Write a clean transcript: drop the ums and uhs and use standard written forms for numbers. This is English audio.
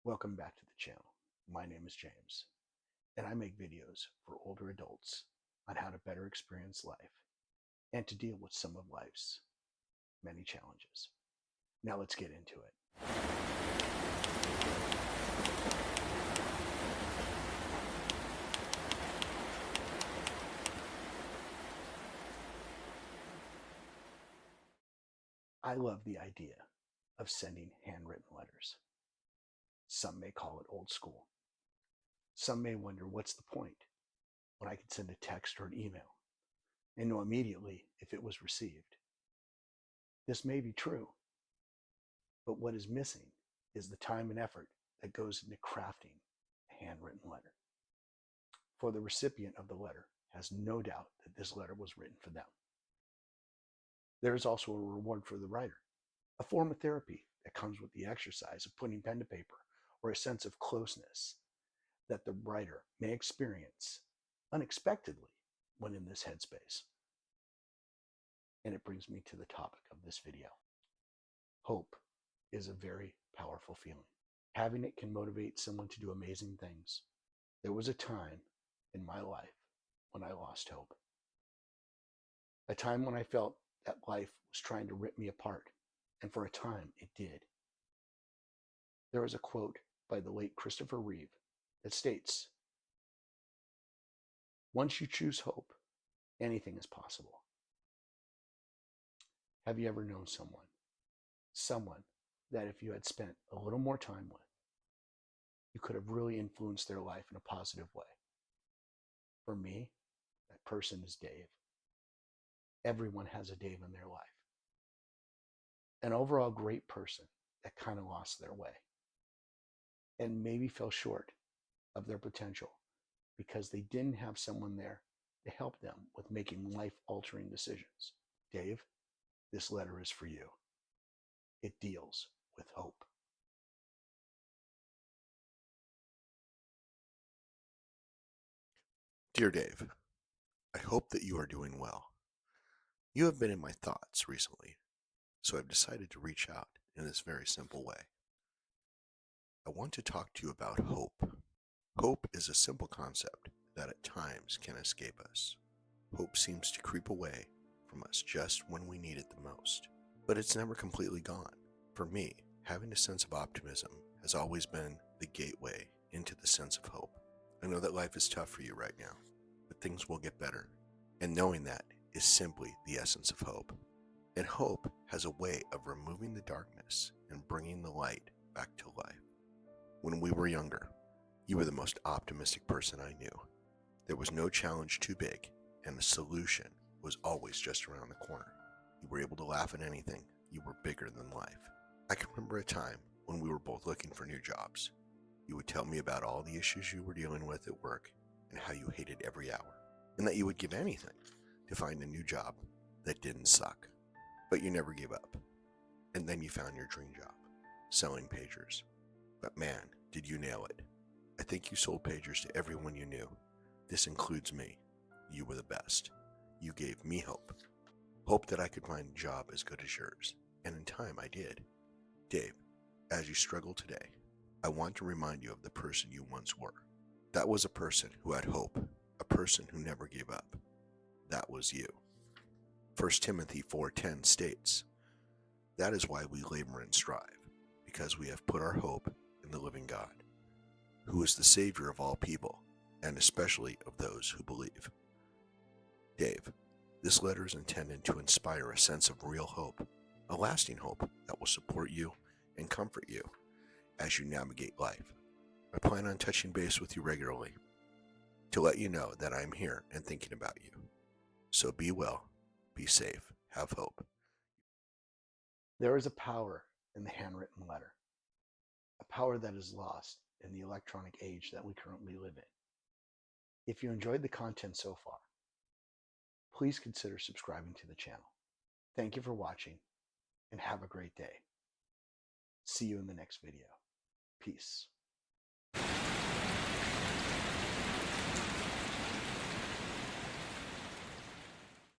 Welcome back to the channel. My name is James, and I make videos for older adults on how to better experience life and to deal with some of life's many challenges. Now let's get into it. I love the idea of sending handwritten letters. Some may call it old school. Some may wonder what's the point when I can send a text or an email and know immediately if it was received. This may be true, but what is missing is the time and effort that goes into crafting a handwritten letter. For the recipient of the letter has no doubt that this letter was written for them. There is also a reward for the writer, a form of therapy that comes with the exercise of putting pen to paper, or a sense of closeness that the writer may experience unexpectedly when in this headspace. And it brings me to the topic of this video. Hope is a very powerful feeling. Having it can motivate someone to do amazing things. There was a time in my life when I lost hope. A time when I felt that life was trying to rip me apart, and for a time it did. There is a quote by the late Christopher Reeve that states, "Once you choose hope, anything is possible." Have you ever known someone that if you had spent a little more time with, you could have really influenced their life in a positive way? For me, that person is Dave. Everyone has a Dave in their life. An overall great person that kind of lost their way and maybe fell short of their potential because they didn't have someone there to help them with making life-altering decisions. Dave, this letter is for you. It deals with hope. Dear Dave, I hope that you are doing well. You have been in my thoughts recently, so I've decided to reach out in this very simple way. I want to talk to you about hope. Hope is a simple concept that at times can escape us. Hope seems to creep away from us just when we need it the most, but it's never completely gone. For me, having a sense of optimism has always been the gateway into the sense of hope. I know that life is tough for you right now, but things will get better, and knowing that is simply the essence of hope. And hope has a way of removing the darkness and bringing the light back to life. When we were younger, you were the most optimistic person I knew. There was no challenge too big, and the solution was always just around the corner. You were able to laugh at anything. You were bigger than life. I can remember a time when we were both looking for new jobs. You would tell me about all the issues you were dealing with at work and how you hated every hour, and that you would give anything to find a new job that didn't suck. But you never gave up. And then you found your dream job, selling pagers. But man, did you nail it. I think you sold pagers to everyone you knew. This includes me. You were the best. You gave me hope. Hope that I could find a job as good as yours. And in time I did. Dave, as you struggle today, I want to remind you of the person you once were. That was a person who had hope, a person who never gave up. That was you. 1 Timothy 4:10 states, "That is why we labor and strive, because we have put our hope in the living God, who is the Savior of all people, and especially of those who believe." Dave, this letter is intended to inspire a sense of real hope, a lasting hope that will support you and comfort you as you navigate life. I plan on touching base with you regularly to let you know that I'm here and thinking about you. So be well, be safe, have hope. There is a power in the handwritten letter, a power that is lost in the electronic age that we currently live in. If you enjoyed the content so far, please consider subscribing to the channel. Thank you for watching, and have a great day. See you in the next video. Peace.